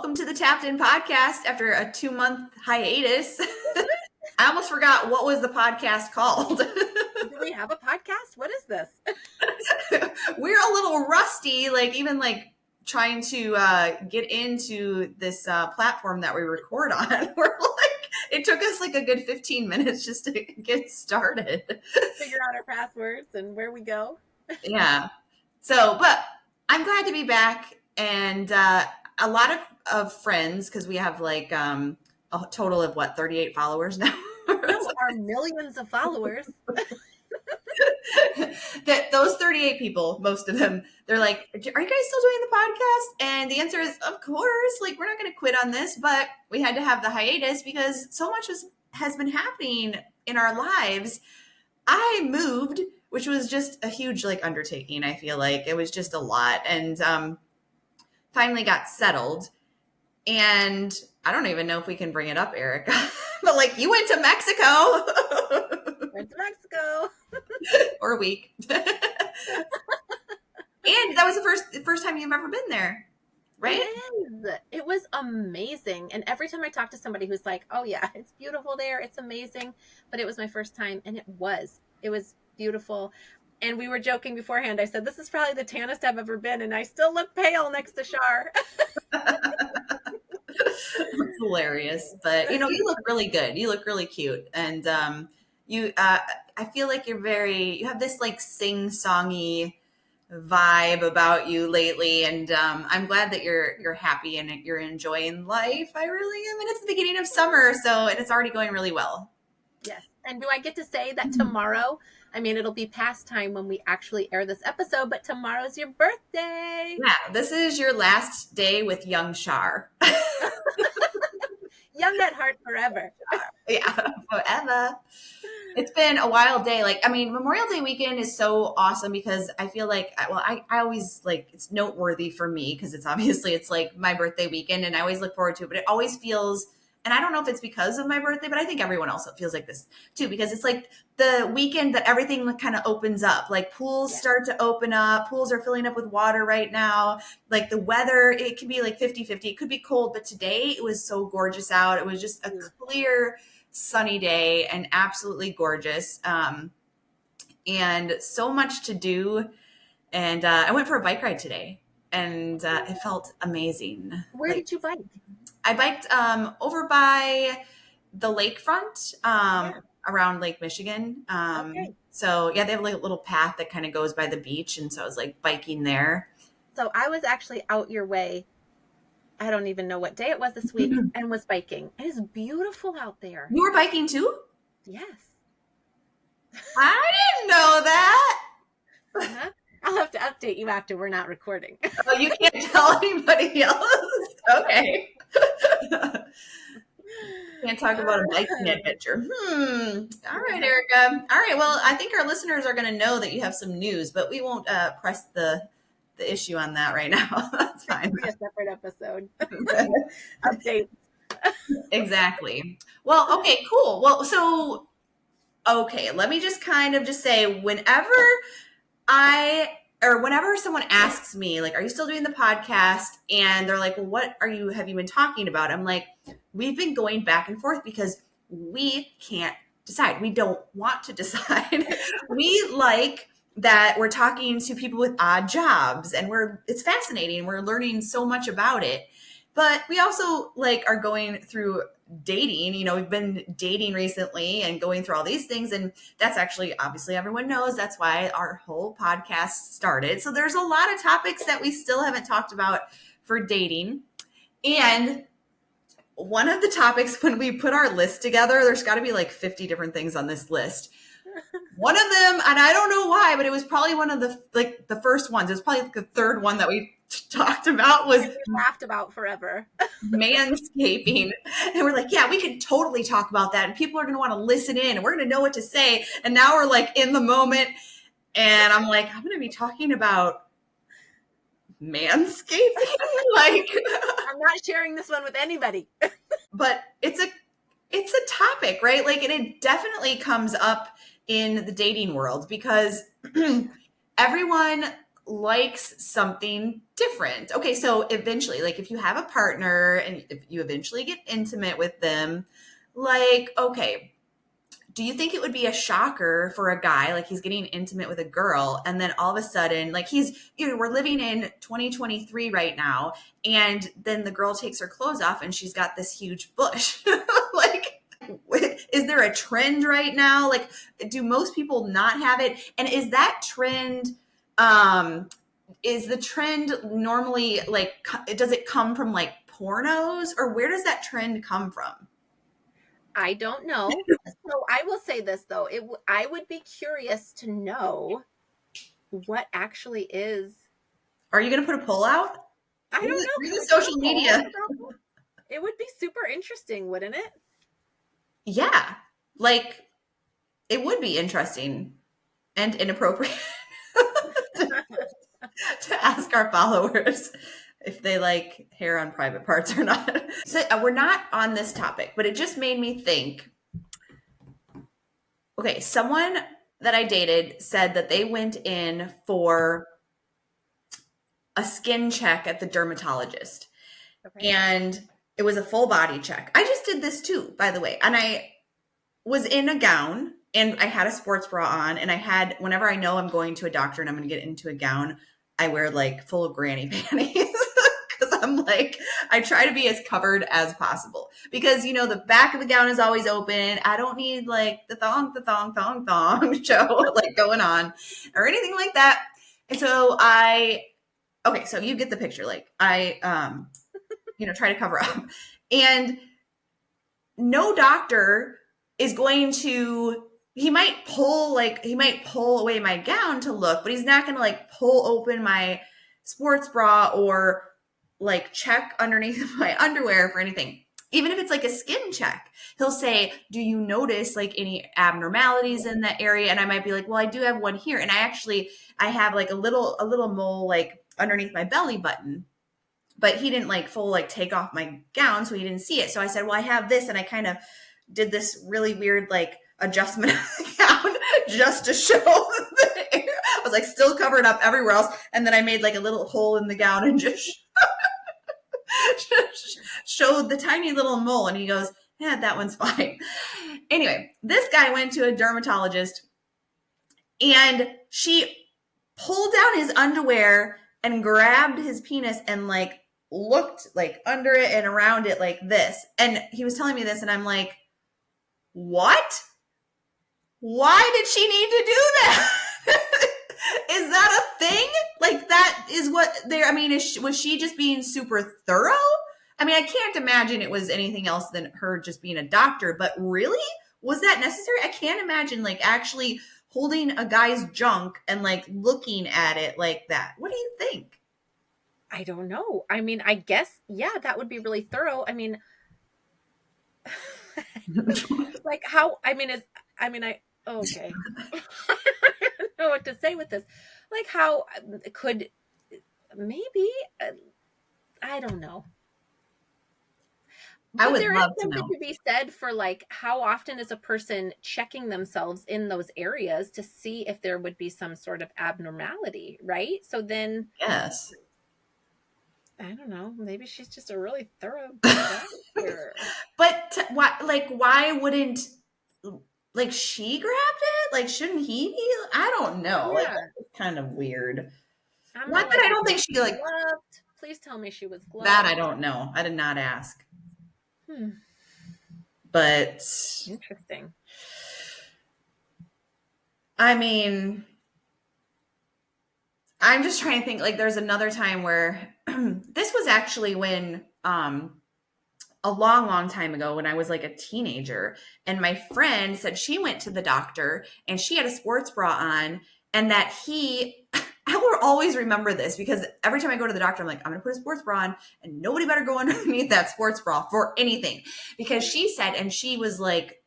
welcome to the Tapped In podcast after a 2-month hiatus. I almost forgot what was the podcast called. Do we have a podcast? What is this? We're a little rusty, even trying to get into this platform that we record on. We're it took us a good 15 minutes just to get started. Figure out our passwords and where we go. Yeah. So, but I'm glad to be back, and a lot of friends, because we have a total of 38 followers now. No, our millions of followers. That those 38 people, most of them, they're like, are you guys still doing the podcast? And the answer is, of course. We're not going to quit on this, but we had to have the hiatus because so much has been happening in our lives. I moved, which was just a huge undertaking. I feel like it was just a lot, and finally got settled. And I don't even know if we can bring it up, Erica, but you went to Mexico. Went to Mexico. Or a week. And that was the first time you've ever been there, right? It was amazing. And every time I talk to somebody who's like, oh yeah, it's beautiful there, it's amazing, but it was my first time, and it was beautiful. And we were joking beforehand. I said, this is probably the tannest I've ever been, and I still look pale next to Shar. That's hilarious. But you look really good. You look really cute. And I feel like you have this sing-songy vibe about you lately, and I'm glad that you're happy and you're enjoying life. I really am, and it's the beginning of summer, and it's already going really well. Yes. And do I get to say that tomorrow, it'll be past time when we actually air this episode, but tomorrow's your birthday. Yeah, this is your last day with young Shar. Young at heart forever. Yeah, forever. It's been a wild day. Memorial Day weekend is so awesome because I feel I always it's noteworthy for me because it's my birthday weekend, and I always look forward to it, but it always feels, and I don't know if it's because of my birthday, but I think everyone else feels like this too, because it's the weekend that everything kind of opens up. Pools start to open up. Pools are filling up with water right now. The weather, it can be 50-50. It could be cold, but today it was so gorgeous out. It was just a clear, sunny day and absolutely gorgeous. And so much to do. And I went for a bike ride today, and it felt amazing. Where did you bike? I biked over by the lakefront around Lake Michigan. Okay. So yeah, they have a little path that kind of goes by the beach, and so I was biking there. So I was actually out your way. I don't even know what day it was this week, and was biking. It is beautiful out there. You were biking too? Yes. I didn't know that. Uh-huh. I'll have to update you after we're not recording. Oh, you can't tell anybody else? Okay. Can't talk about a biking adventure. All right, Erica. All right. Well, I think our listeners are going to know that you have some news, but we won't press the issue on that right now. That's fine. A separate episode. Update. Exactly. Well, okay, cool. Well, okay, let me just kind of just say, whenever someone asks me, are you still doing the podcast? And they're like, well, what have you been talking about? I'm like, we've been going back and forth because we can't decide. We don't want to decide. We like that we're talking to people with odd jobs, and it's fascinating. We're learning so much about it. But we also are going through dating. We've been dating recently and going through all these things. And that's actually, obviously everyone knows, that's why our whole podcast started. So there's a lot of topics that we still haven't talked about for dating. And one of the topics, when we put our list together, there's got to be 50 different things on this list. One of them, and I don't know why, but it was probably one of the first ones. It was probably the third one that we talked about, was we laughed about forever. Manscaping. And we're like, yeah, we could totally talk about that, and people are going to want to listen in, and we're going to know what to say. And now we're in the moment, and I'm like, I'm going to be talking about manscaping. I'm not sharing this one with anybody. But it's a topic, right? And it definitely comes up in the dating world because everyone likes something different. Okay, so eventually, like if you have a partner and if you eventually get intimate with them, like, okay, do you think it would be a shocker for a guy, like he's getting intimate with a girl, and then all of a sudden, like we're living in 2023 right now, and then the girl takes her clothes off and she's got this huge bush. Like, is there a trend right now? Like, do most people not have it? And is that trend, is the trend normally like, does it come from like pornos, or where does that trend come from? I don't know. So I will say this though, I would be curious to know what actually is. Are you going to put a poll out? I don't know. Read Can the we put a social poll media. about this? It would be super interesting, wouldn't it? Yeah, like it would be interesting and inappropriate to ask our followers if they like hair on private parts or not. So we're not on this topic, but it just made me think. Okay, someone that I dated said that they went in for a skin check at the dermatologist, Okay. and it was a full body check. I just did this too, by the way. And I was in a gown and I had a sports bra on, and I had, whenever I know I'm going to a doctor and I'm going to get into a gown, I wear like full granny panties because I'm like, I try to be as covered as possible because, the back of the gown is always open. I don't need like the thong show like going on or anything like that. And so okay, so you get the picture. Like try to cover up, and no doctor is going to, he might pull away my gown to look, but he's not going to like pull open my sports bra or like check underneath my underwear for anything. Even if it's like a skin check, he'll say, do you notice like any abnormalities in that area? And I might be like, well, I do have one here. And I have like a little mole like underneath my belly button, but he didn't like full like take off my gown, so he didn't see it. So I said, well, I have this, and I kind of did this really weird like adjustment of the gown just to show the air. I was like still covered up everywhere else, and then I made like a little hole in the gown and just showed the tiny little mole. And he goes, yeah, that one's fine. Anyway, this guy went to a dermatologist, and she pulled down his underwear and grabbed his penis and like looked like under it and around it like this. And he was telling me this, and I'm like, what? Why did she need to do that? Is that a thing? Like, that is what they're, I mean, was she just being super thorough? I mean, I can't imagine it was anything else than her just being a doctor, but really? Was that necessary? I can't imagine like actually holding a guy's junk and like looking at it like that. What do you think? I don't know. I mean, I guess, yeah, that would be really thorough. I mean, like how, I mean, okay. I don't know what to say with this. Like how could maybe, I don't know. I But would there is love to something know. to be said for like how often is a person checking themselves in those areas to see if there would be some sort of abnormality, right? So then Yes. I don't know, maybe she's just a really thorough doctor. But why wouldn't like she grabbed it? Like, shouldn't he be? I don't know. Like, Yeah. that's kind of weird. I'm Not all that like, I was don't think she she like gloved? Please tell me she was that. I gloved. don't know. I did not ask. Hmm. But Interesting. I mean, I'm just trying to think. Like, there's another time where this was actually when a long, long time ago when I was like a teenager. And my friend said she went to the doctor and she had a sports bra on, and that I will always remember this because every time I go to the doctor, I'm like, I'm going to put a sports bra on and nobody better go underneath that sports bra for anything. Because she said, and she was like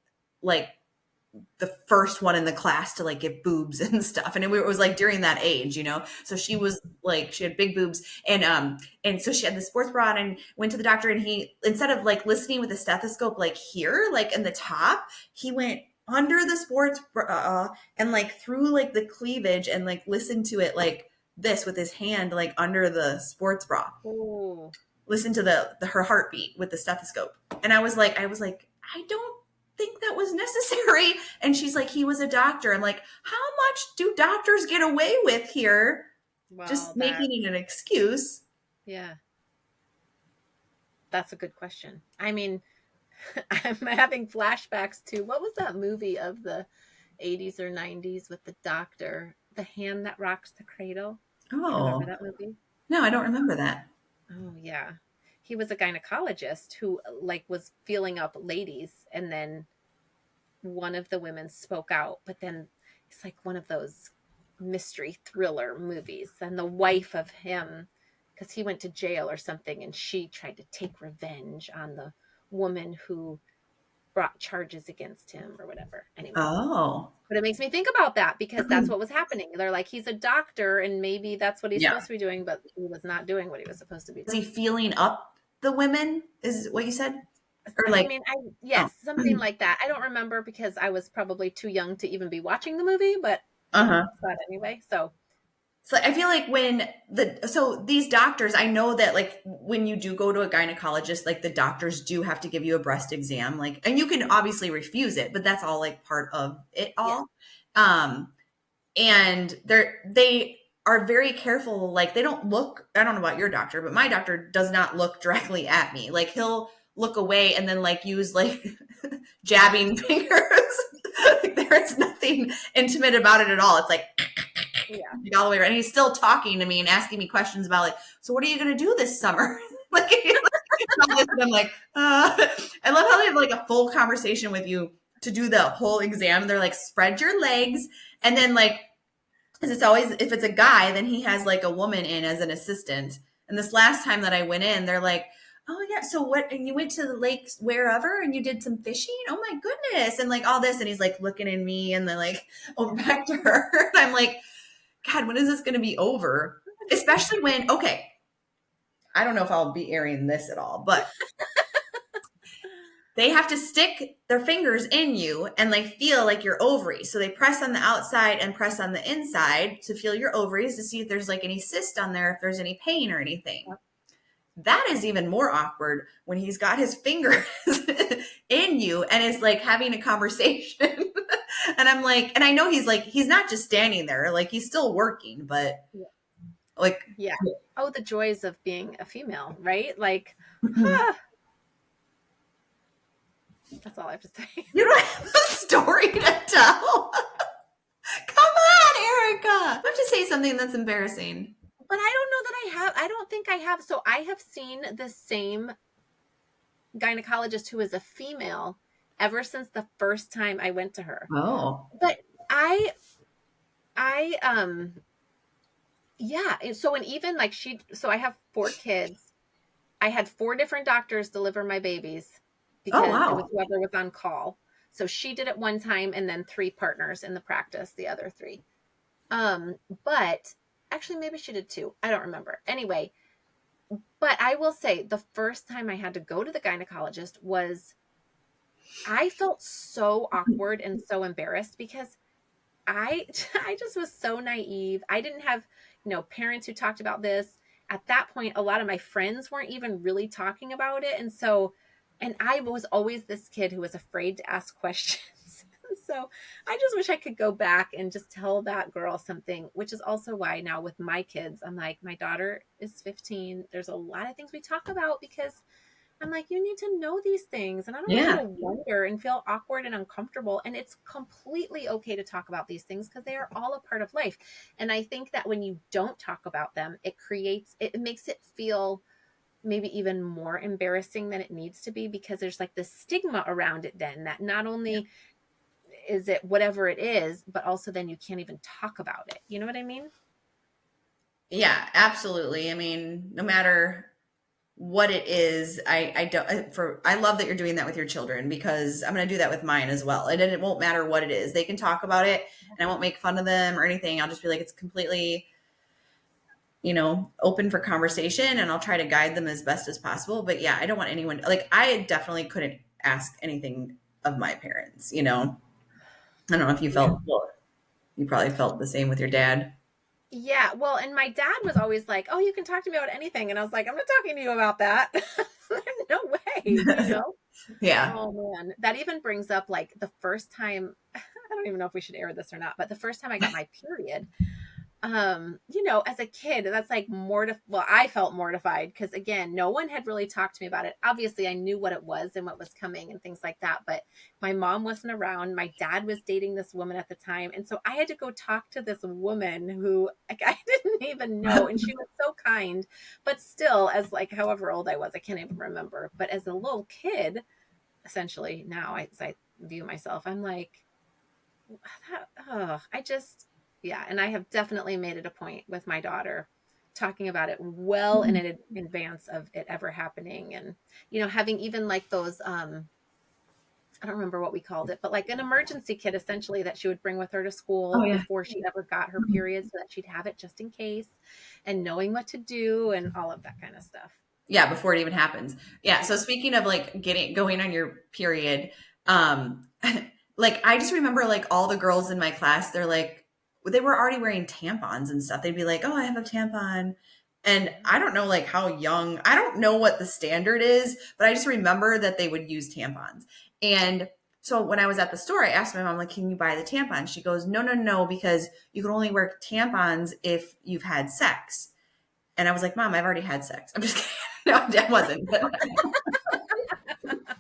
the first one in the class to like get boobs and stuff, and it was like during that age. So she was like, she had big boobs, and so she had the sports bra on and went to the doctor, and he, instead of like listening with a stethoscope like here, like in the top, he went under the sports bra and like through like the cleavage and like listened to it like this with his hand like under the sports bra, Oh, listen to the her heartbeat with the stethoscope. And I was like, I don't think that was necessary. And she's like, he was a doctor. I'm like, how much do doctors get away with here? well, Just making it an excuse. yeah, that's a good question. I mean, I'm having flashbacks to what was that movie of the 80s or 90s with the doctor, The Hand That Rocks the Cradle? Do you remember Oh, that movie? no, I don't remember that. Oh, yeah. He was a gynecologist who like was feeling up ladies, and then one of the women spoke out, but then it's like one of those mystery thriller movies, and the wife of him, because he went to jail or something, and she tried to take revenge on the woman who brought charges against him or whatever. Anyway, Oh, but it makes me think about that because that's what was happening. They're like, he's a doctor and maybe that's what he's yeah. supposed to be doing, but he was not doing what he was supposed to be Is doing. he feeling up the women? Is what you said? Or I like, mean, oh, yes, something like that. I don't remember because I was probably too young to even be watching the movie, but uh huh. saw it anyway. So So I feel like so these doctors, I know that like when you do go to a gynecologist, like the doctors do have to give you a breast exam, like, and you can obviously refuse it, but that's all like part of it yeah, all. Um, and they are very careful. Like they don't look, I don't know about your doctor, but my doctor does not look directly at me. Like he'll look away and then like use like jabbing fingers. Like, there's nothing intimate about it at all. It's like yeah. all the way around. And he's still talking to me and asking me questions about like, so what are you going to do this summer? Like, and I'm like, I love how they have like a full conversation with you to do the whole exam. They're like, spread your legs. And then like, because it's always, if it's a guy, then he has like a woman in as an assistant. And this last time that I went in, they're like, oh yeah, so what, and you went to the lakes wherever and you did some fishing? Oh my goodness. And like all this. And he's like looking at me and then like over back to her. And I'm like, God, when is this going to be over? Especially when, okay, I don't know if I'll be airing this at all, but they have to stick their fingers in you and they feel like your ovaries. So they press on the outside and press on the inside to feel your ovaries to see if there's like any cyst on there, if there's any pain or anything. That is even more awkward when he's got his fingers in you and is like having a conversation. And I'm like, and I know he's like, he's not just standing there, like he's still working, but Yeah. like, Yeah. Oh, the joys of being a female, right? Like, you that's all I have to say. don't have a story to tell. Come on, Erica. I have to say something that's embarrassing. But I don't know that I have. I don't think I have. So I have seen the same gynecologist who is a female ever since the first time I went to her. Oh. But I yeah, and so and even like so I have 4 kids. I had 4 different doctors deliver my babies Oh, because it was wow. whoever was on call. So she did it one time and then 3 partners in the practice, the other 3. But actually maybe she did 2. I don't remember. Anyway, but I will say the first time I had to go to the gynecologist was I felt so awkward and so embarrassed because I I just was so naive. I didn't have, parents who talked about this. At that point, a lot of my friends weren't even really talking about it. And I was always this kid who was afraid to ask questions. So I just wish I could go back and just tell that girl something, which is also why now with my kids, I'm like, my daughter is 15. There's a lot of things we talk about because I'm like, you need to know these things. And I don't want you Yeah. to wonder and feel awkward and uncomfortable. And it's completely okay to talk about these things because they are all a part of life. And I think that when you don't talk about them, it makes it feel maybe even more embarrassing than it needs to be because there's like this stigma around it then that not only is it whatever it is, but also then you can't even talk about it. You know what I mean? Yeah, absolutely. I mean, no matter what it is, I don't I love that you're doing that with your children because I'm going to do that with mine as well. And it won't matter what it is. They can talk about it and I won't make fun of them or anything. I'll just be like it's completely, open for conversation and I'll try to guide them as best as possible. But yeah, I don't want anyone like I definitely couldn't ask anything of my parents. I don't know if you Yeah. felt well, you probably felt the same with your dad. Yeah, well, and my dad was always like, "Oh, you can talk to me about anything," and I was like, "I'm not talking to you about that. No way," you know? Yeah. Oh man, that even brings up like the first time. I don't even know if we should air this or not, but the first time I got my period, as a kid, that's like well, I felt mortified because again, no one had really talked to me about it. Obviously, I knew what it was and what was coming and things like that, but my mom wasn't around. My dad was dating this woman at the time, and so I had to go talk to this woman who like I didn't even know, and she was so kind, but still, as like however old I was, I can't even remember. But as a little kid, essentially now, as I view myself, I'm like, I just, yeah. And I have definitely made it a point with my daughter talking about it well in advance of it ever happening. And, having even like those, I don't remember what we called it, but like an emergency kit essentially that she would bring with her to Oh school yeah. before she ever got her period so that she'd have it just in case and knowing what to do and all of that kind of stuff. Yeah, before it even happens. Yeah. So speaking of like going on your period, um, like I just remember like all the girls in my class, they were already wearing tampons and stuff. They'd be like, "Oh, I have a tampon." And I don't know like how young, I don't know what the standard is, but I just remember that they would use tampons. And so when I was at the store, I asked my mom, like, can you buy the tampons? She goes, no, no, no, because you can only wear tampons if you've had sex. And I was like, Mom, I've already had sex. I'm just kidding. No, I wasn't. But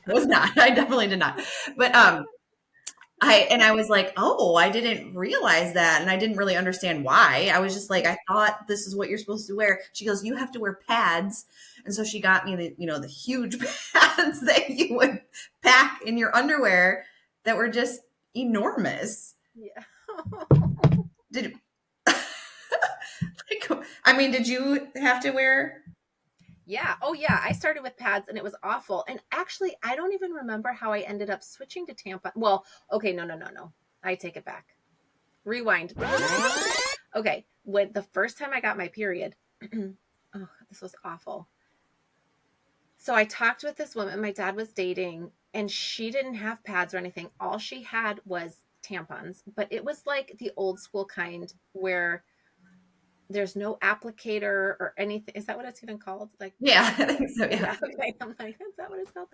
I was not. I definitely did not. But I was like, oh, I didn't realize that, and I didn't really understand why. I was just like, I thought this is what you're supposed to wear. She goes, you have to wear pads, and so she got me the huge pads that you would pack in your underwear that were just enormous. Yeah. Did I mean, did you have to wear? Yeah. Oh, yeah. I started with pads and it was awful. And actually, I don't even remember how I ended up switching to tampon. Well, okay. No, no, no, no. I take it back. Rewind. Okay. When the first time I got my period, oh, this was awful. So I talked with this woman my dad was dating, and she didn't have pads or anything. All she had was tampons, but it was like the old school kind where there's no applicator or anything. Is that what it's even called? Like, Yeah, I think so. Yeah. yeah, okay. I'm like, is that what it's called?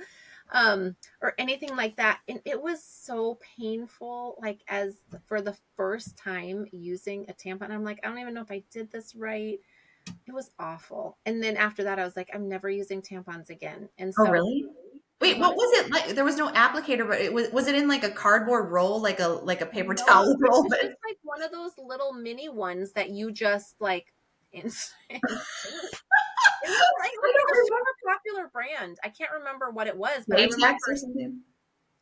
Or anything like that. And it was so painful, like as for the first time using a tampon. I'm like, I don't even know if I did this right. It was awful. And then after that, I was like, I'm never using tampons again. And Oh, so really? I Wait, want what to was say it like? There was no applicator, but was it in like a cardboard roll, like a paper no, towel it roll? was just like one of those little mini ones that you just like insert. It was I like a don't remember. super popular brand. I can't remember what it was, but I remember Latex or something?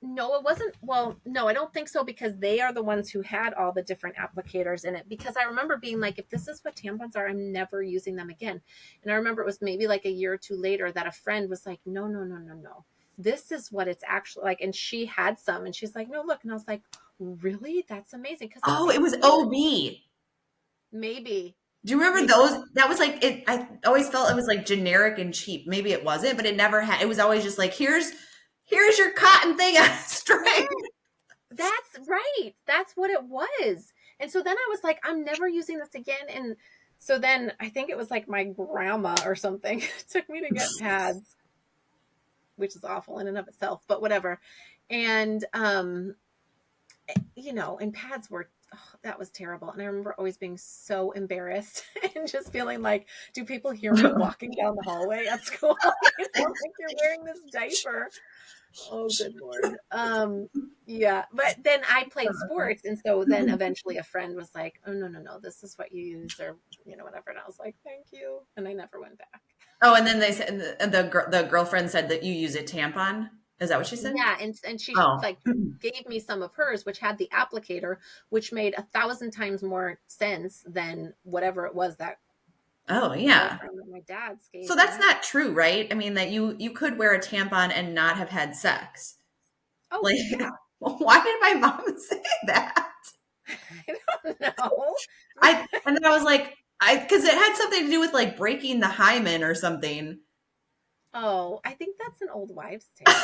no, it wasn't. Well, no, I don't think so because they are the ones who had all the different applicators in it. Because I remember being like, if this is what tampons are, I'm never using them again. And I remember it was maybe like a year or two later that a friend was like, no, no, no, no, no. This is what it's actually like. And she had some and she's like, no, look. And I was like, really? That's amazing. Because Oh, it was weird. OB. Maybe, Do you remember maybe. those? That was like it. I always felt it was like generic and cheap. Maybe it wasn't, but it never had. It was always just like here's your cotton thing on a Yeah, string. that's right. That's what it was. And so then I was like, I'm never using this again. And so then I think it was like my grandma or something took me to get pads, which is awful in and of itself, but whatever. And and pads were that was terrible. And I remember always being so embarrassed and just feeling like, do people hear me walking down the hallway at school? Like you're wearing this diaper. Oh, good Lord. Yeah. But then I played sports. And so then eventually a friend was like, oh, no, no, no, this is what you use or, whatever. And I was like, thank you. And I never went back. Oh, and then they said the girlfriend said that you use a tampon. Is that what she said? Yeah. And she Oh, like gave me some of hers, which had the applicator, which made 1,000 times more sense than whatever it was that oh yeah. girlfriend that my dad's So gave that's me. not true, right? I mean, that you could wear a tampon and not have had sex. Oh, Like, yeah. why did my mom say that? I don't know. And then I was like, because it had something to do with like breaking the hymen or something. Oh, I think that's an old wives' tale.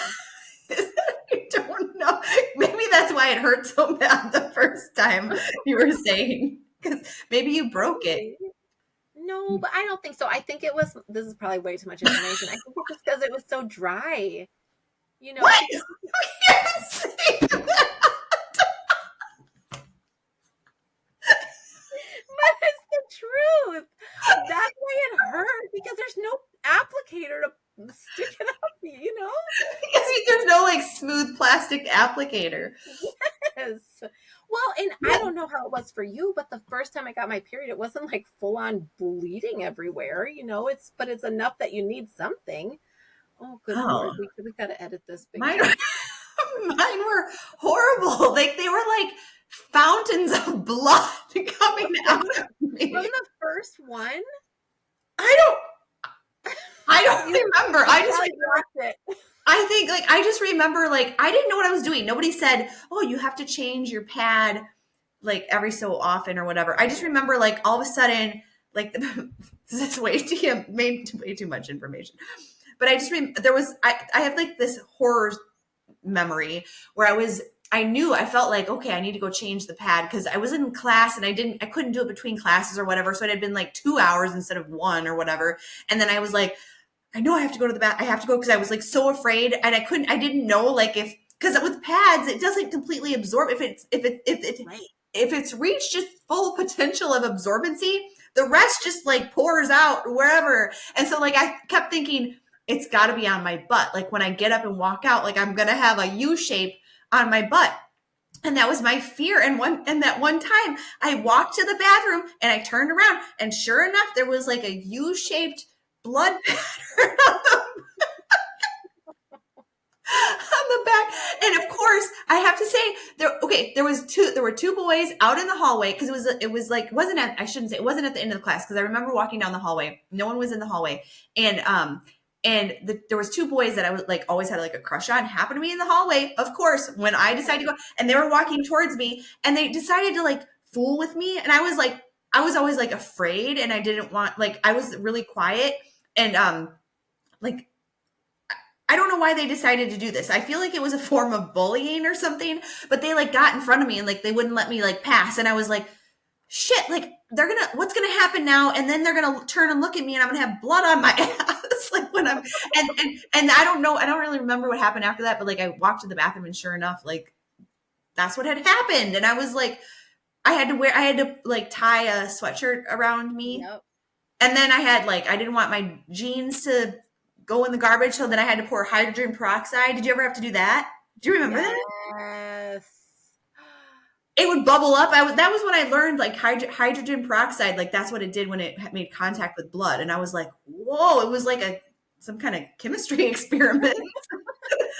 I don't know. Maybe that's why it hurt so bad the first time you were saying. Because maybe you broke it. Really? No, but I don't think so. I think it was, this is probably way too much information. I think it's just because it was so dry, What? because Yes. but it's the truth. That's why it hurt, because there's no applicator to stick it up, Because there's no like smooth plastic applicator. Yes. Well, and I Yeah. don't know how it was for you, but the first time I got my period, it wasn't like full on bleeding everywhere, but it's enough that you need something. Oh, good Oh, Lord. We got to edit this big mine, time. mine were horrible. Like they were like fountains of blood coming From out the, of me. from the first one, I don't. I don't you, remember. you probably blocked it. I think like I just remember like I didn't know what I was doing. Nobody said, "Oh, you have to change your pad like every so often or whatever." I just remember like all of a sudden like this is way too much information. But I just there was I have like this horror memory where I felt like, okay, I need to go change the pad because I was in class and I couldn't do it between classes or whatever. So it had been like 2 hours instead of one or whatever. And then I was like, I know I have to go to the bath. I have to go because I was like so afraid and I didn't know like because with pads, it doesn't completely absorb Right. if it's reached just full potential of absorbency, the rest just like pours out wherever. And so like I kept thinking, it's got to be on my butt. Like when I get up and walk out, like I'm going to have a U shape on my butt. And that was my fear. And that one time I walked to the bathroom and I turned around and sure enough, there was like a U-shaped blood pattern on the back. And of course, I have to say there were two boys out in the hallway because it was like wasn't at I shouldn't say it wasn't at the end of the class because I remember walking down the hallway. No one was in the hallway. There was two boys that I was like always had like a crush on happened to be in the hallway. Of course, when I decided to go and they were walking towards me and they decided to like fool with me and I was always like afraid and I didn't want like I was really quiet and like I don't know why they decided to do this. I feel like it was a form of bullying or something, but they like got in front of me and like they wouldn't let me like pass. And I was like, shit, like what's gonna happen now? And then they're gonna turn and look at me and I'm gonna have blood on my ass. Like when I'm and I don't know, I don't really remember what happened after that, but like I walked to the bathroom and sure enough, like that's what had happened. And I was like, I had to like tie a sweatshirt around me. Yep. And then I didn't want my jeans to go in the garbage. So then I had to pour hydrogen peroxide. Did you ever have to do that? Do you remember that? Yes. It would bubble up. That was when I learned like hydrogen peroxide. Like that's what it did when it made contact with blood. And I was like, whoa, it was like some kind of chemistry experiment.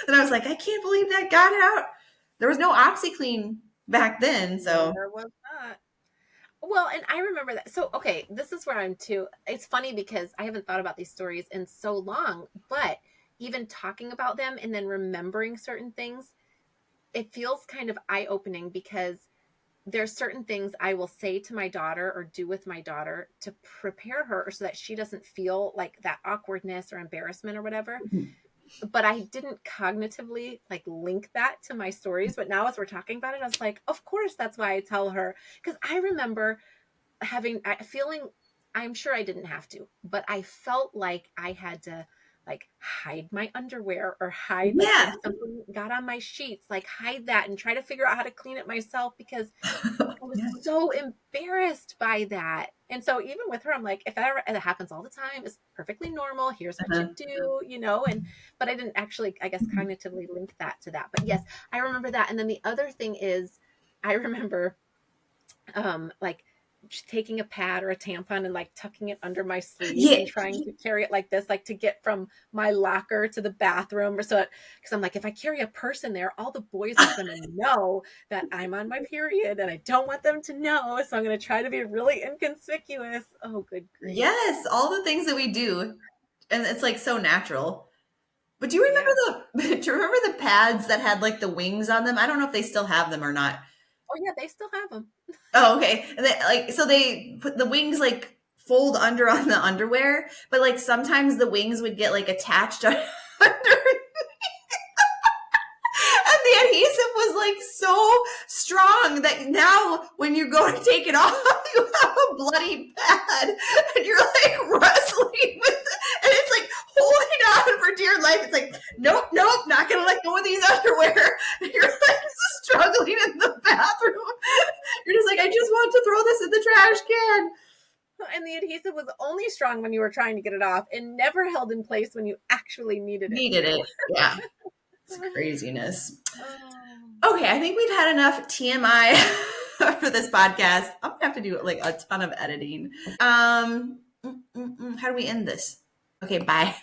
And I was like, I can't believe that got out. There was no OxyClean back then. So There was not. Well, and I remember that. So, okay, this is where I'm too. It's funny because I haven't thought about these stories in so long, but even talking about them and then remembering certain things, it feels kind of eye-opening because there's certain things I will say to my daughter or do with my daughter to prepare her so that she doesn't feel like that awkwardness or embarrassment or whatever. But I didn't cognitively like link that to my stories. But now as we're talking about it, I was like, of course, that's why I tell her. Because I remember feeling, I'm sure I didn't have to, but I felt like I had to like hide my underwear or hide like yeah. if something got on my sheets, like hide that and try to figure out how to clean it myself because I was Yeah. so embarrassed by that. And so even with her, I'm like, if ever it happens all the time, it's perfectly normal. Here's what you do, but I didn't actually, I guess, cognitively link that to that. But yes, I remember that. And then the other thing is I remember like taking a pad or a tampon and like tucking it under my sleeve Yeah. and trying to carry it like this, like to get from my locker to the bathroom or so. Because I'm like, if I carry a purse in there, all the boys are going to know that I'm on my period and I don't want them to know. So I'm going to try to be really inconspicuous. Oh, good grief. Yes, all the things that we do, and it's like so natural. But do you remember do you remember the pads that had like the wings on them? I don't know if they still have them or not. Oh yeah, they still have them. Oh, okay. And they put the wings like fold under on the underwear, but like sometimes the wings would get like attached under and the adhesive was like so strong that now when you go to take it off, you have a bloody pad and you're like wrestling with it. And it's like holding on for dear life. It's like, nope, not going to let go of these underwear. And you're like struggling in the bathroom. You're just like, I just want to throw this in the trash can. And the adhesive was only strong when you were trying to get it off and never held in place when you actually needed it. Yeah. It's craziness. Okay, I think we've had enough TMI for this podcast. I'm gonna have to do like a ton of editing. How do we end this? Okay, bye.